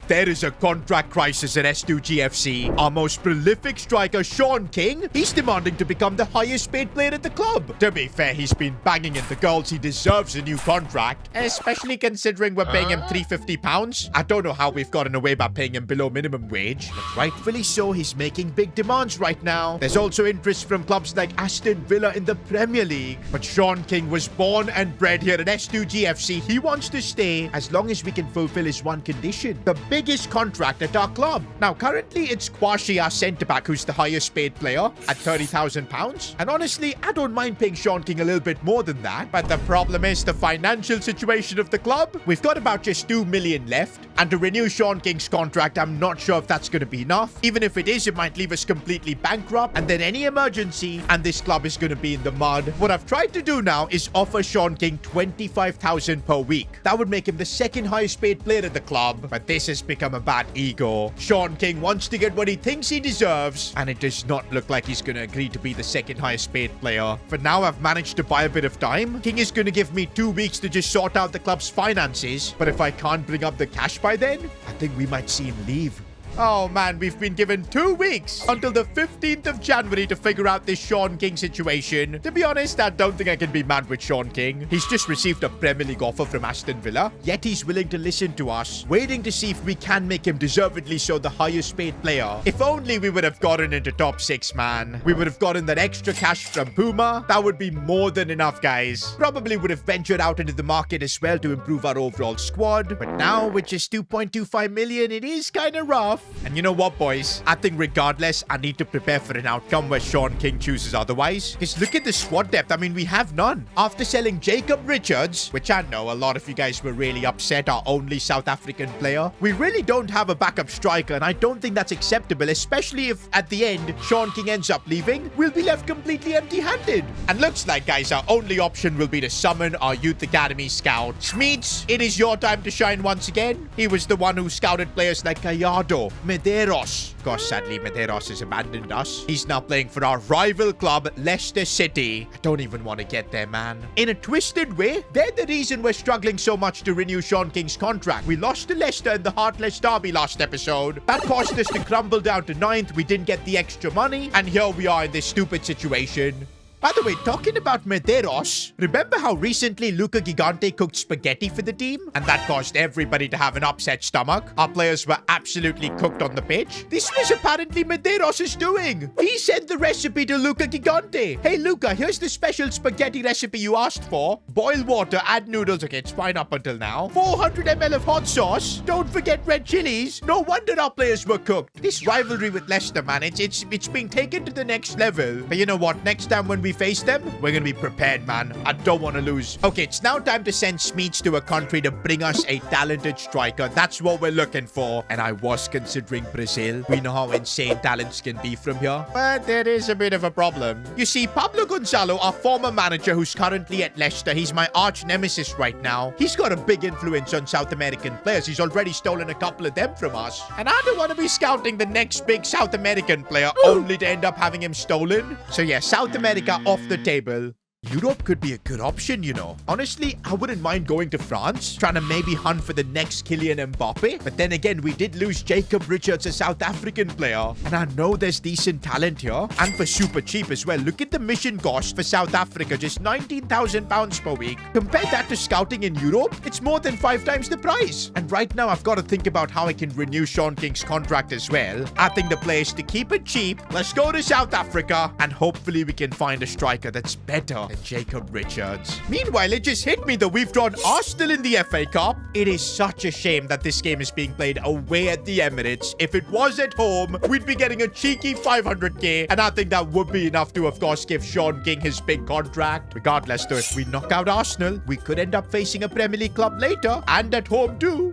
There is a contract crisis at S2GFC. Our most prolific striker, Sean King, he's demanding to become the highest paid player at the club. To be fair, he's been banging into girls. He deserves a new contract, especially considering we're paying him £350. I don't know how we've gotten away by paying him below minimum wage, but rightfully so, he's making big demands right now. There's also interest from clubs like Aston Villa in the Premier League. But Sean King was born and bred here at S2GFC. He wants to stay as long as we can fulfill his one condition: the biggest contract at our club. Now, currently, it's Kwashi, our centre-back, who's the highest paid player at £30,000. And honestly, I don't mind paying Sean King a little bit more than that. But the problem is the financial situation of the club. We've got about just 2 million left. And to renew Sean King's contract, I'm not sure if that's going to be enough. Even if it is, it might leave us completely bankrupt. And then any emergency, and this club is going to be in the mud. What I've tried to do now is offer Sean King $25,000 per week. That would make him the second highest paid player at the club. But this has become a bad ego. Sean King wants to get what he thinks he deserves, and it does not look like he's going to agree to be the second highest paid player. For now, I've managed to buy a bit of time. King is going to give me 2 weeks to just sort out the club's finances, but if I can't bring up the cash by then, I think we might see him leave. Oh man, we've been given 2 weeks until the 15th of January to figure out this Sean King situation. To be honest, I don't think I can be mad with Sean King. He's just received a Premier League offer from Aston Villa, yet he's willing to listen to us, waiting to see if we can make him deservedly so the highest paid player. If only we would have gotten into top 6, man. We would have gotten that extra cash from Puma. That would be more than enough, guys. Probably would have ventured out into the market as well to improve our overall squad. But now, with just 2.25 million, it is kind of rough. And you know what, boys? I think regardless, I need to prepare for an outcome where Sean King chooses otherwise. Because look at the squad depth. I mean, we have none. After selling Jacob Richards, which I know a lot of you guys were really upset, our only South African player, we really don't have a backup striker, and I don't think that's acceptable, especially if at the end, Sean King ends up leaving. We'll be left completely empty-handed. And looks like, guys, our only option will be to summon our Youth Academy scout. Smeets, it is your time to shine once again. He was the one who scouted players like Gallardo, Medeiros. Of course, sadly, Medeiros has abandoned us. He's now playing for our rival club, Leicester City. I don't even want to get there, man. In a twisted way, they're the reason we're struggling so much to renew Sean King's contract. We lost to Leicester in the Heartless Derby last episode. That caused us to crumble down to 9th. We didn't get the extra money, and here we are in this stupid situation. By the way, talking about Medeiros, remember how recently Luca Gigante cooked spaghetti for the team? And that caused everybody to have an upset stomach. Our players were absolutely cooked on the pitch. This was apparently Medeiros' doing. He sent the recipe to Luca Gigante. Hey, Luca, here's the special spaghetti recipe you asked for. Boil water, add noodles. Okay, it's fine up until now. 400 ml of hot sauce. Don't forget red chilies. No wonder our players were cooked. This rivalry with Leicester, man, it's being taken to the next level. But you know what? Next time when we face them, we're gonna be prepared, man. I don't want to lose. Okay, it's now time to send Smeets to a country to bring us a talented striker. That's what we're looking for. And I was considering Brazil. We know how insane talents can be from here. But there is a bit of a problem. You see, Pablo Gonzalo, our former manager who's currently at Leicester, he's my arch nemesis right now. He's got a big influence on South American players. He's already stolen a couple of them from us. And I don't want to be scouting the next big South American player only to end up having him stolen. So yeah, South America off the table. Europe could be a good option, you know. Honestly, I wouldn't mind going to France, trying to maybe hunt for the next Kylian Mbappe. But then again, we did lose Jacob Richards, a South African player. And I know there's decent talent here. And for super cheap as well. Look at the mission cost for South Africa, just £19,000 per week. Compare that to scouting in Europe, it's more than 5 times the price. And right now, I've got to think about how I can renew Sean King's contract as well. I think the play is to keep it cheap. Let's go to South Africa, and hopefully we can find a striker that's better than Jacob Richards. Meanwhile, it just hit me that we've drawn Arsenal in the FA Cup. It is such a shame that this game is being played away at the Emirates. If it was at home, we'd be getting a cheeky 500k, and I think that would be enough to, of course, give Sean King his big contract. Regardless, though, if we knock out Arsenal, we could end up facing a Premier League club later, and at home too.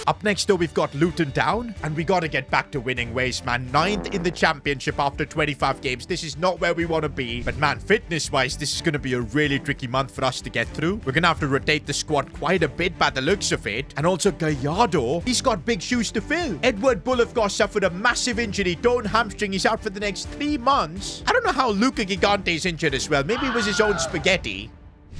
Up next, though, we've got Luton Town, and we got to get back to winning ways, man. 9th in the championship after 25 games. This is not where we want to be. But, man, fitness-wise, this is going to be a really tricky month for us to get through. We're going to have to rotate the squad quite a bit by the looks of it. And also, Gallardo, he's got big shoes to fill. Edward Bull, of course, suffered a massive injury. Torn hamstring. He's out for the next 3 months. I don't know how Luca Gigante is injured as well. Maybe it was his own spaghetti.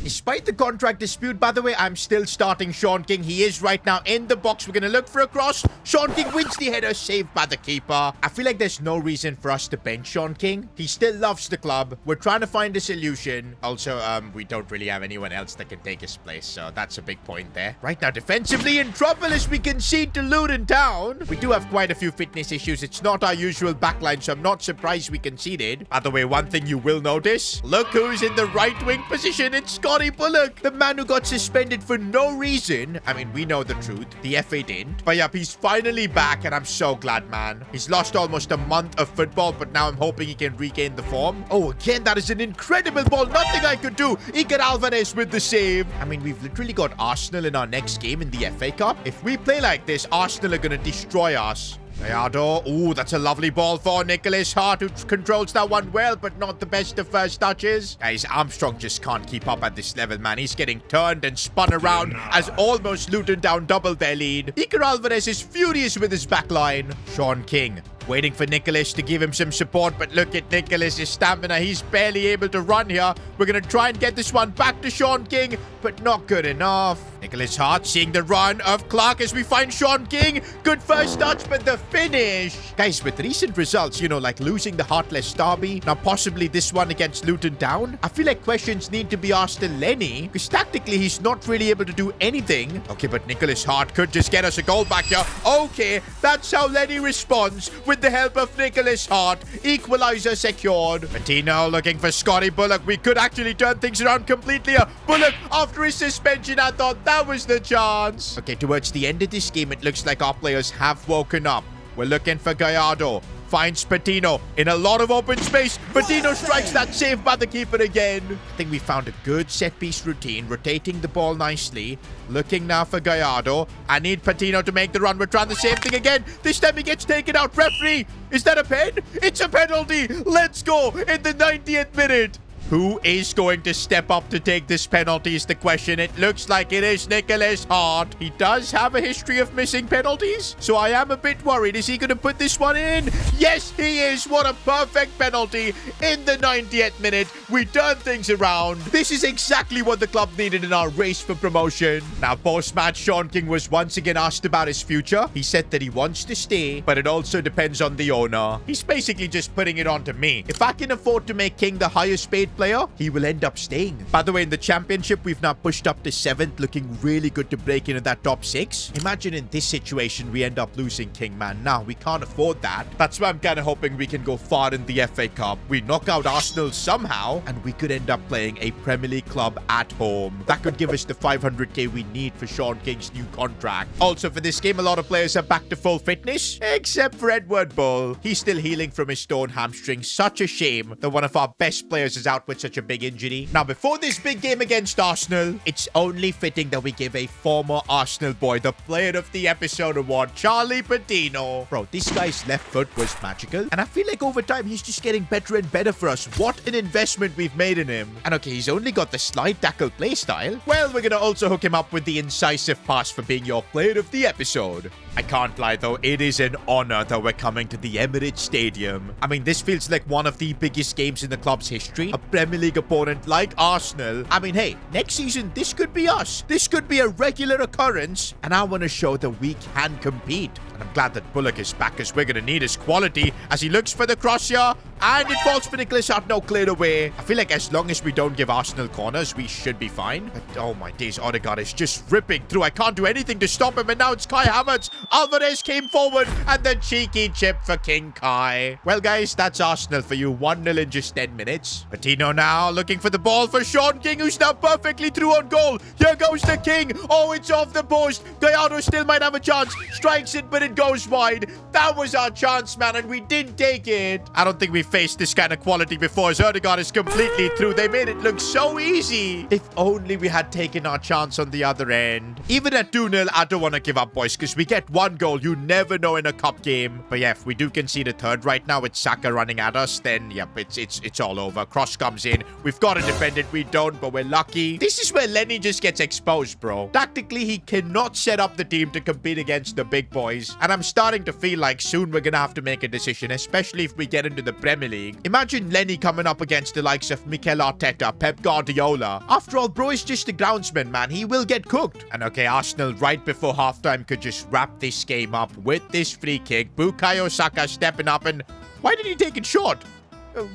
Despite the contract dispute, by the way, I'm still starting Sean King. He is right now in the box. We're going to look for a cross. Sean King wins the header, saved by the keeper. I feel like there's no reason for us to bench Sean King. He still loves the club. We're trying to find a solution. Also, we don't really have anyone else that can take his place, so that's a big point there. Right now, defensively in trouble as we concede to Luton Town. We do have quite a few fitness issues. It's not our usual backline, so I'm not surprised we conceded. By the way, one thing you will notice, look who's in the right wing position. It's Scotty Bullock, the man who got suspended for no reason. I mean, we know the truth. The FA didn't. But yep, he's finally back, and I'm so glad, man. He's lost almost a month of football, but now I'm hoping he can regain the form. Oh, again, that is an incredible ball. Nothing I could do. Iker Alvarez with the save. I mean, we've literally got Arsenal in our next game in the FA Cup. If we play like this, Arsenal are going to destroy us. Gallardo. Ooh, that's a lovely ball for Nicholas Hart, who controls that one well, but not the best of first touches. Guys, Armstrong just can't keep up at this level, man. He's getting turned and spun around as almost Luton Town doubled their lead. Iker Alvarez is furious with his backline. Sean King waiting for Nicholas to give him some support, but look at Nicholas' stamina. He's barely able to run here. We're going to try and get this one back to Sean King, but not good enough. Nicholas Hart seeing the run of Clark as we find Sean King. Good first touch, but the finish. Guys, with recent results, you know, like losing the Heartless Derby, now possibly this one against Luton Town, I feel like questions need to be asked to Lenny, because tactically he's not really able to do anything. Okay, but Nicholas Hart could just get us a goal back here. Okay, that's how Lenny responds with the help of Nicholas Hart. Equalizer secured. Patino looking for Scotty Bullock. We could actually turn things around completely. Bullock, after his suspension, I thought that was the chance. Okay, towards the end of this game, it looks like our players have woken up. We're looking for Gallardo. Finds Patino in a lot of open space. Patino strikes that save by the keeper again. I think we found a good set-piece routine, rotating the ball nicely. Looking now for Gallardo. I need Patino to make the run. We're trying the same thing again. This time he gets taken out. Referee, is that a pen? It's a penalty. Let's go in the 90th minute. Who is going to step up to take this penalty is the question. It looks like it is Nicholas Hart. He does have a history of missing penalties, so I am a bit worried. Is he going to put this one in? Yes, he is. What a perfect penalty in the 90th minute. We turn things around. This is exactly what the club needed in our race for promotion. Now, post-match, Sean King was once again asked about his future. He said that he wants to stay, but it also depends on the owner. He's basically just putting it on to me. If I can afford to make King the highest paid player, he will end up staying. By the way, in the championship, we've now pushed up to 7th, looking really good to break into that top 6. Imagine in this situation, we end up losing King, man. Now, we can't afford that. That's why I'm kind of hoping we can go far in the FA Cup. We knock out Arsenal somehow, and we could end up playing a Premier League club at home. That could give us the 500k we need for Sean King's new contract. Also, for this game, a lot of players are back to full fitness, except for Edward Bull. He's still healing from his torn hamstring. Such a shame that one of our best players is out with such a big injury. Now, before this big game against Arsenal, it's only fitting that we give a former Arsenal boy the Player of the Episode award, Charlie Patino. Bro, this guy's left foot was magical, and I feel like over time he's just getting better and better for us. What an investment we've made in him. And okay, he's only got the slide tackle playstyle. Well, we're gonna also hook him up with the incisive pass for being your Player of the Episode. I can't lie though, it is an honor that we're coming to the Emirates Stadium. I mean, this feels like one of the biggest games in the club's history. A Premier League opponent like Arsenal. I mean, hey, next season, this could be us. This could be a regular occurrence, and I want to show that we can compete. And I'm glad that Bullock is back, because we're going to need his quality as he looks for the cross here. And it falls for Nicholas Hart, no, cleared away. I feel like as long as we don't give Arsenal corners, we should be fine. But oh my days, Odegaard is just ripping through. I can't do anything to stop him, and now it's Kai Havertz. Alvarez came forward, and the cheeky chip for King Kai. Well, guys, that's Arsenal for you. 1-0 in just 10 minutes. Patino now looking for the ball for Sean King, who's now perfectly through on goal. Here goes the King. Oh, it's off the post. Gallardo still might have a chance. Strikes it, but it goes wide. That was our chance, man, and we didn't take it. I don't think we faced this kind of quality before, as Odegaard is completely through. They made it look so easy. If only we had taken our chance on the other end. Even at 2-0, I don't want to give up, boys, because we get one goal. You never know in a cup game. But yeah, if we do concede a third right now with Saka running at us, then yep, it's all over. Cross comes in. We've got to defend it. We don't, but we're lucky. This is where Lenny just gets exposed, bro. Tactically, he cannot set up the team to compete against the big boys. And I'm starting to feel like soon we're going to have to make a decision, especially if we get into the Premier Premier League. Imagine Lenny coming up against the likes of Mikel Arteta, Pep Guardiola. After all, bro is just a groundsman, man. He will get cooked. And okay, Arsenal right before halftime could just wrap this game up with this free kick. Bukayo Saka stepping up, and why did he take it short?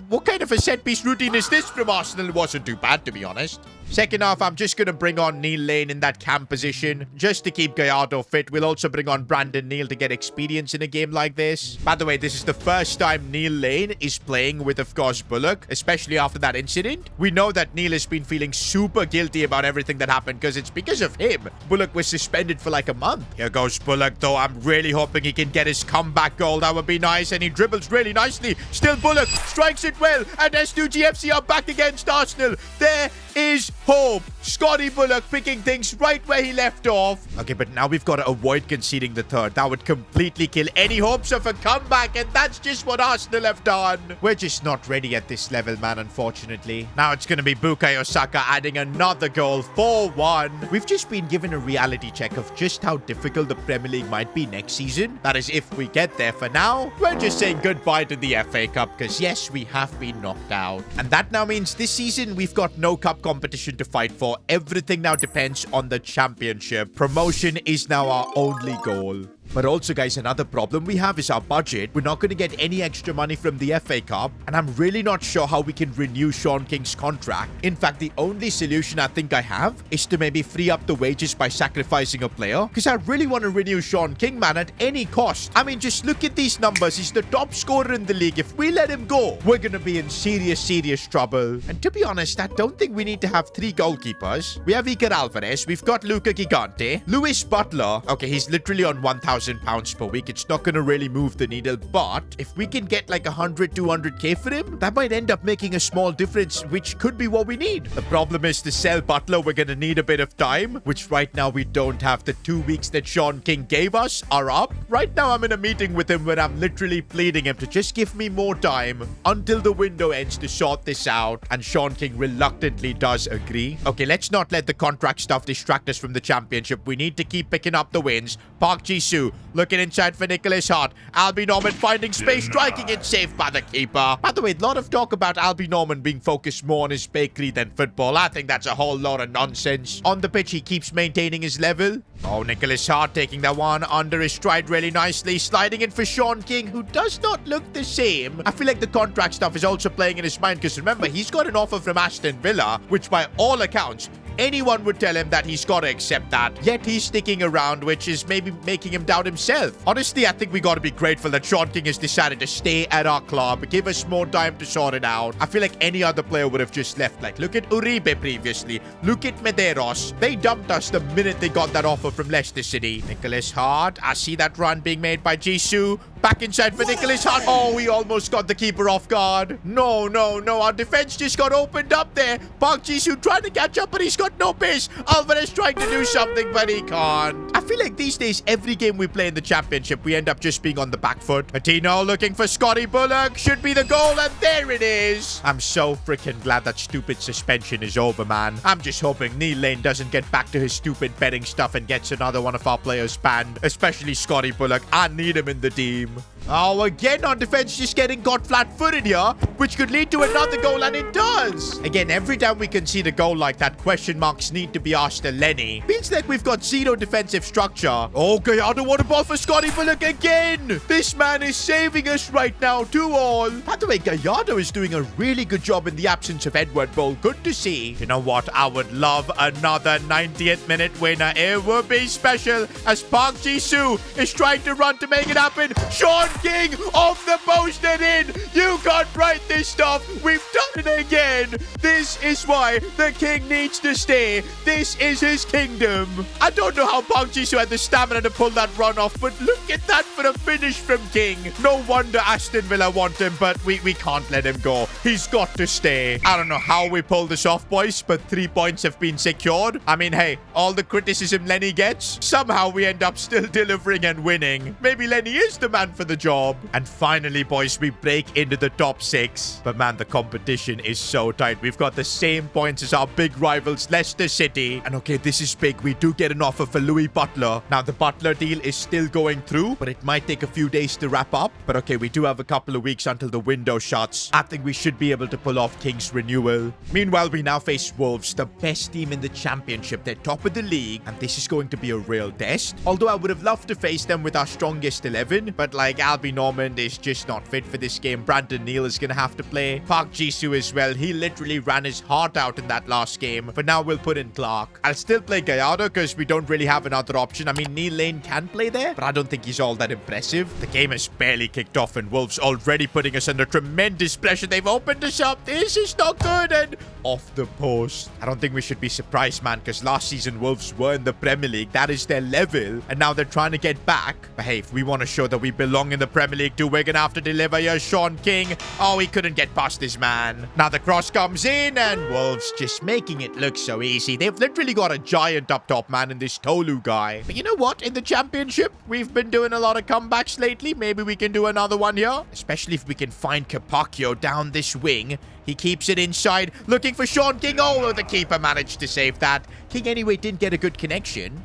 What kind of a set-piece routine is this from Arsenal? It wasn't too bad, to be honest. Second half, I'm just going to bring on Neil Lane in that cam position just to keep Gallardo fit. We'll also bring on Brandon Neal to get experience in a game like this. By the way, this is the first time Neil Lane is playing with, of course, Bullock, especially after that incident. We know that Neil has been feeling super guilty about everything that happened because it's because of him. Bullock was suspended for like a month. Here goes Bullock, though. I'm really hoping he can get his comeback goal. That would be nice, and he dribbles really nicely. Still Bullock strikes it well, and S2GFC are back against Arsenal. There is hope. Scotty Bullock picking things right where he left off. Okay, but now we've got to avoid conceding the third. That would completely kill any hopes of a comeback, and that's just what Arsenal have done. We're just not ready at this level, man, unfortunately. Now it's going to be Bukayo Saka adding another goal, 4-1. We've just been given a reality check of just how difficult the Premier League might be next season. That is if we get there. For now, we're just saying goodbye to the FA Cup because, yes, we have been knocked out. And that now means this season we've got no cup competition to fight for. Everything now depends on the championship. Promotion is now our only goal. But also, guys, another problem we have is our budget. We're not going to get any extra money from the FA Cup, and I'm really not sure how we can renew Sean King's contract. In fact, the only solution I think I have is to maybe free up the wages by sacrificing a player, because I really want to renew Sean King, man, at any cost. I mean, just look at these numbers. He's the top scorer in the league. If we let him go, we're going to be in serious trouble. And to be honest, I don't think we need to have 3 goalkeepers. We have Iker Alvarez. We've got Luca Gigante. Lewis Butler. Okay, he's literally on £1,000 per week. It's not going to really move the needle, but if we can get like 100-200k for him, that might end up making a small difference, which could be what we need. The problem is to sell Butler, we're going to need a bit of time, which right now we don't have. The 2 weeks that Sean King gave us are up. Right now I'm in a meeting with him where I'm literally pleading him to just give me more time until the window ends to sort this out, and Sean King reluctantly does agree. Okay, let's not let the contract stuff distract us from the championship. We need to keep picking up the wins. Park Ji-soo looking inside for Nicholas Hart. Albie Norman finding space, striking it, saved by the keeper. By the way, a lot of talk about Albie Norman being focused more on his bakery than football. I think that's a whole lot of nonsense. On the pitch, he keeps maintaining his level. Oh, Nicholas Hart taking that one under his stride really nicely, sliding in for Sean King, who does not look the same. I feel like the contract stuff is also playing in his mind, because remember, he's got an offer from Aston Villa, which by all accounts, anyone would tell him that he's got to accept that. Yet he's sticking around, which is maybe making him doubt himself. Honestly, I think we got to be grateful that Sean King has decided to stay at our club, give us more time to sort it out. I feel like any other player would have just left. Like, look at Uribe previously. Look at Medeiros. They dumped us the minute they got that offer from Leicester City. Nicholas Hart. I see that run being made by Jisoo. Back inside for Nicholas Hart. Oh, we almost got the keeper off guard. No. Our defense just got opened up there. Park Ji-soo trying to catch up, but he's got no pace. Alvarez trying to do something, but he can't. I feel like these days, every game we play in the championship, we end up just being on the back foot. Patino looking for Scotty Bullock. Should be the goal, and there it is. I'm so freaking glad that stupid suspension is over, man. I'm just hoping Neil Lane doesn't get back to his stupid betting stuff and gets another one of our players banned, especially Scotty Bullock. I need him in the team. Oh, again, our defense just getting caught flat-footed here, which could lead to another goal, and it does. Again, every time we concede a goal like that, question marks need to be asked to Lenny. Feels like we've got zero defensive structure. Oh, Gallardo, what a ball for Scotty Bullock again. This man is saving us right now, 2-2. By the way, Gallardo is doing a really good job in the absence of Edward Bull. Good to see. You know what? I would love another 90th minute winner. It would be special as Park Ji-soo is trying to run to make it happen. Sean King off the post and in. You can't write this stuff. We've done it again. This is why the King needs to stay. This is his kingdom. I don't know how Park Ji-soo had the stamina to pull that run off, but look at that for a finish from King. No wonder Aston Villa want him, but we can't let him go. He's got to stay. I don't know how we pull this off, boys, but 3 points have been secured. I mean, hey, all the criticism Lenny gets, somehow we end up still delivering and winning. Maybe Lenny is the man for the job. And finally, boys, we break into the top 6. But man, the competition is so tight. We've got the same points as our big rivals, Leicester City. And okay, this is big. We do get an offer for Louis Butler. Now, the Butler deal is still going through, but it might take a few days to wrap up. But okay, we do have a couple of weeks until the window shuts. I think we should be able to pull off King's renewal. Meanwhile, we now face Wolves, the best team in the championship. They're top of the league, and this is going to be a real test. Although I would have loved to face them with our strongest 11, but like Albie Normand is just not fit for this game. Brandon Neal is going to have to play. Park Jisoo as well. He literally ran his heart out in that last game. But now we'll put in Clark. I'll still play Gallardo because we don't really have another option. I mean, Neil Lane can play there, but I don't think he's all that impressive. The game has barely kicked off and Wolves already putting us under tremendous pressure. They've opened us up. This is not good. And off the post. I don't think we should be surprised, man, because last season Wolves were in the Premier League. That is their level. And now they're trying to get back. But hey, if we want to show that we belong in the Premier League too, we're going to have to deliver. Here's Sean King. Oh, he couldn't get past his man. Now the cross comes in and Wolves just making it look so easy. They've literally got a giant up top, man, in this Tolu guy. But you know what? In the championship, we've been doing a lot of comebacks lately. Maybe we can do another one here. Especially if we can find Capaccio down this wing. He keeps it inside, looking for Sean King. Oh, the keeper managed to save that. King, anyway, didn't get a good connection.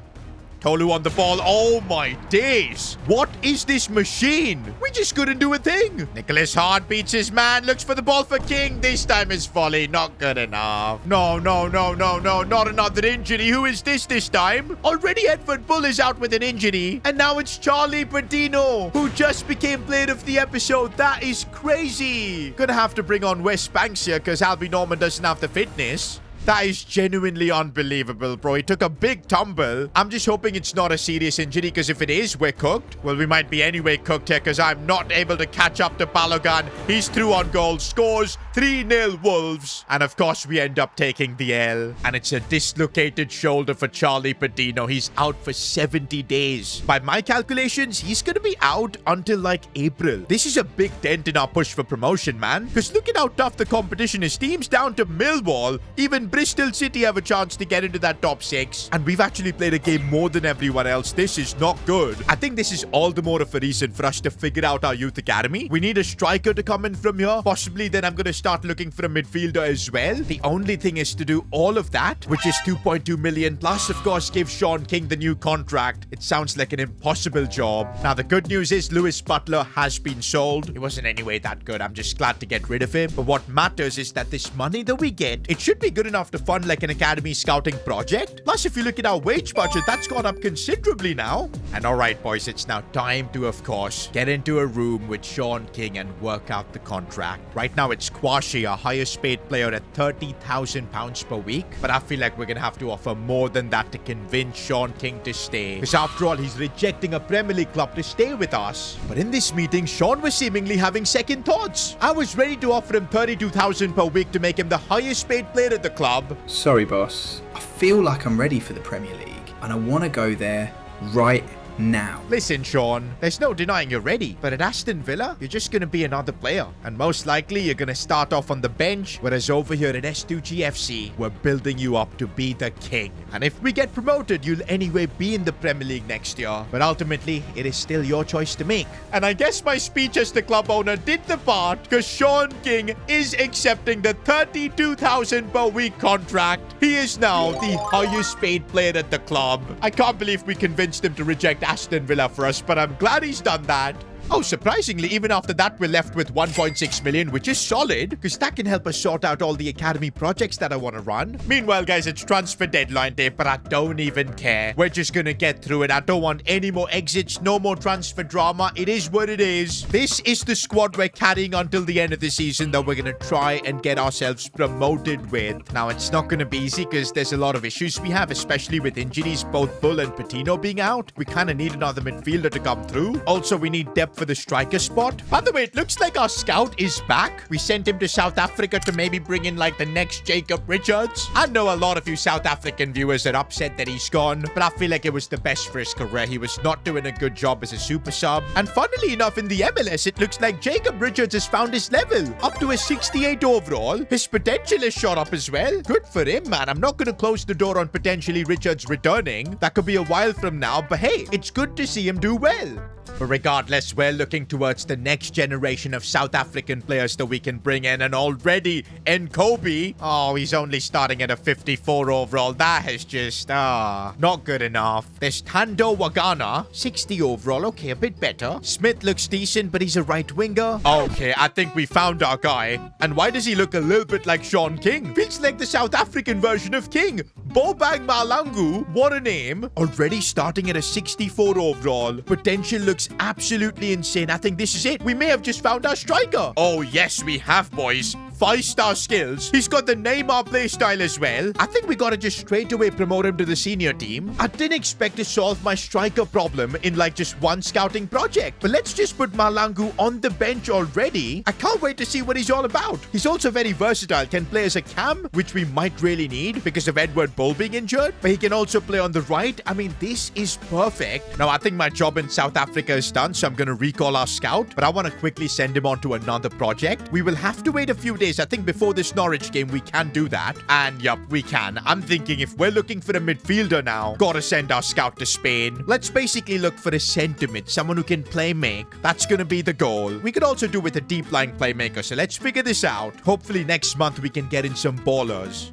Tolu on the ball. Oh, my days. What is this machine? We just couldn't do a thing. Nicholas Hart beats his man. Looks for the ball for King. This time is volley. Not good enough. No. Not another injury. Who is this time? Already Edward Bull is out with an injury. And now it's Charlie Patino, who just became player of the episode. That is crazy. Gonna have to bring on Wes Banks here because Albie Normand doesn't have the fitness. That is genuinely unbelievable, bro. He took a big tumble. I'm just hoping it's not a serious injury, because if it is, we're cooked. Well, we might be anyway cooked here, because I'm not able to catch up to Balogun. He's through on goal. Scores 3-0 Wolves. And of course, we end up taking the L. And it's a dislocated shoulder for Charlie Patino. He's out for 70 days. By my calculations, he's going to be out until like April. This is a big dent in our push for promotion, man. Because look at how tough the competition is. Teams down to Millwall. Even Bristol City have a chance to get into that top 6. And we've actually played a game more than everyone else. This is not good. I think this is all the more of a reason for us to figure out our youth academy. We need a striker to come in from here. Possibly then I'm going to start looking for a midfielder as well. The only thing is to do all of that, which is 2.2 million. Plus, of course, give Sean King the new contract. It sounds like an impossible job. Now, the good news is Louis Butler has been sold. He wasn't anyway that good. I'm just glad to get rid of him. But what matters is that this money that we get, it should be good enough to fund like an academy scouting project. Plus, if you look at our wage budget, that's gone up considerably now. And all right, boys, it's now time to, of course, get into a room with Sean King and work out the contract. Right now, it's Kwashi, our highest paid player, at £30,000 per week. But I feel like we're going to have to offer more than that to convince Sean King to stay. Because after all, he's rejecting a Premier League club to stay with us. But in this meeting, Sean was seemingly having second thoughts. I was ready to offer him £32,000 per week to make him the highest paid player at the club. Sorry, boss. I feel like I'm ready for the Premier League, and I want to go there right now. Listen, Sean, there's no denying you're ready, but at Aston Villa, you're just going to be another player. And most likely, you're going to start off on the bench, whereas over here at S2GFC, we're building you up to be the king. And if we get promoted, you'll anyway be in the Premier League next year. But ultimately, it is still your choice to make. And I guess my speech as the club owner did the part, because Sean King is accepting the £32,000 per week contract. He is now the highest paid player at the club. I can't believe we convinced him to reject Aston Villa for us, but I'm glad he's done that. Oh, surprisingly, even after that, we're left with 1.6 million, which is solid, because that can help us sort out all the academy projects that I want to run. Meanwhile, guys, it's transfer deadline day, but I don't even care. We're just going to get through it. I don't want any more exits, no more transfer drama. It is what it is. This is the squad we're carrying until the end of the season that we're going to try and get ourselves promoted with. Now, it's not going to be easy because there's a lot of issues we have, especially with injuries, both Bull and Patino being out. We kind of need another midfielder to come through. Also, we need depth for the striker spot. By the way, it looks like our scout is back. We sent him to South Africa to maybe bring in like the next Jacob Richards. I know a lot of you South African viewers are upset that he's gone, but I feel like it was the best for his career. He was not doing a good job as a super sub. And funnily enough, in the MLS, it looks like Jacob Richards has found his level. Up to a 68 overall. His potential is shot up as well. Good for him, man. I'm not going to close the door on potentially Richards returning. That could be a while from now, but hey, it's good to see him do well. But regardless, we're looking towards the next generation of South African players that we can bring in. And already, Kobe, oh, he's only starting at a 54 overall. That is just, not good enough. There's Tando Wagana, 60 overall. Okay, a bit better. Smith looks decent, but he's a right winger. Okay, I think we found our guy. And why does he look a little bit like Sean King? Feels like the South African version of King. Bobang Malangu, what a name. Already starting at a 64 overall. Potential looks absolutely insane. I think this is it. We may have just found our striker. Oh, yes, we have, boys. 5-star skills. He's got the Neymar playstyle as well. I think we gotta just straight away promote him to the senior team. I didn't expect to solve my striker problem in like just one scouting project. But let's just put Malangu on the bench already. I can't wait to see what he's all about. He's also very versatile. Can play as a cam, which we might really need because of Edward Bull being injured. But he can also play on the right. I mean, this is perfect. Now, I think my job in South Africa is done, so I'm gonna recall our scout. But I want to quickly send him on to another project. We will have to wait a few days. I think before this Norwich game, we can do that. And yup, we can. I'm thinking if we're looking for a midfielder now, gotta send our scout to Spain. Let's basically look for a centre mid, someone who can play make. That's gonna be the goal. We could also do with a deep lying playmaker, so let's figure this out. Hopefully next month we can get in some ballers.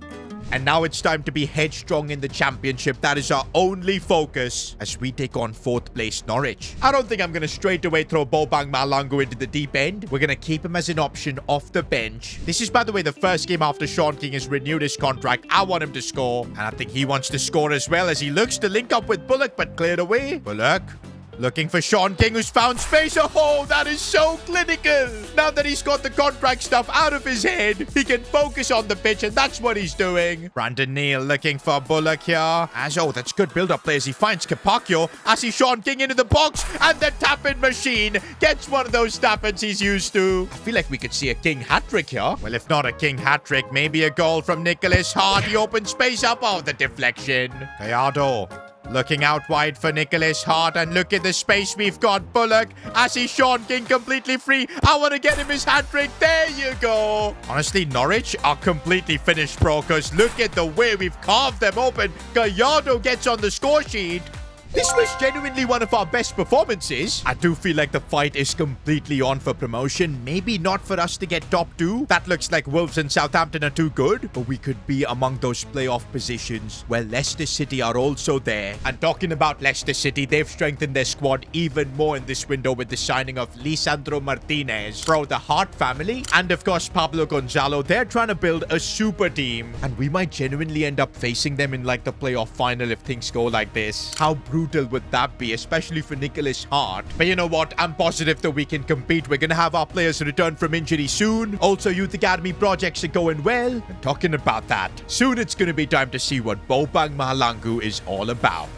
And now it's time to be headstrong in the championship. That is our only focus as we take on 4th place Norwich. I don't think I'm going to straight away throw Bobang Malangu into the deep end. We're going to keep him as an option off the bench. This is, by the way, the first game after Sean King has renewed his contract. I want him to score. And I think he wants to score as well as he looks to link up with Bullock, but cleared away. Bullock. Looking for Sean King, who's found space. Oh, that is so clinical. Now that he's got the contract stuff out of his head, he can focus on the pitch, and that's what he's doing. Brandon Neal looking for Bullock here. Oh, that's good build-up play as he finds Kapakio. I see Sean King into the box, and the tap-in machine gets one of those tap-ins he's used to. I feel like we could see a King hat-trick here. Well, if not a King hat-trick, maybe a goal from Nicholas Hart. He opens space up. Oh, the deflection. Gallardo. Looking out wide for Nicholas Hart, and look at the space we've got. Bullock, I see Sean King completely free. I want to get him his hat-trick. There you go. Honestly, Norwich are completely finished, bro, because look at the way we've carved them open. Gallardo gets on the score sheet. This was genuinely one of our best performances. I do feel like the fight is completely on for promotion. Maybe not for us to get top 2. That looks like Wolves and Southampton are too good. But we could be among those playoff positions where Leicester City are also there. And talking about Leicester City, they've strengthened their squad even more in this window with the signing of Lisandro Martinez. Bro, the Hart family, and of course Pablo Gonzalo, they're trying to build a super team. And we might genuinely end up facing them in like the playoff final if things go like this. How brutal would that be, especially for Nicholas Hart? But you know what? I'm positive that we can compete. We're going to have our players return from injury soon. Also, Youth Academy projects are going well. And talking about that, soon it's going to be time to see what Bobang Malangu is all about.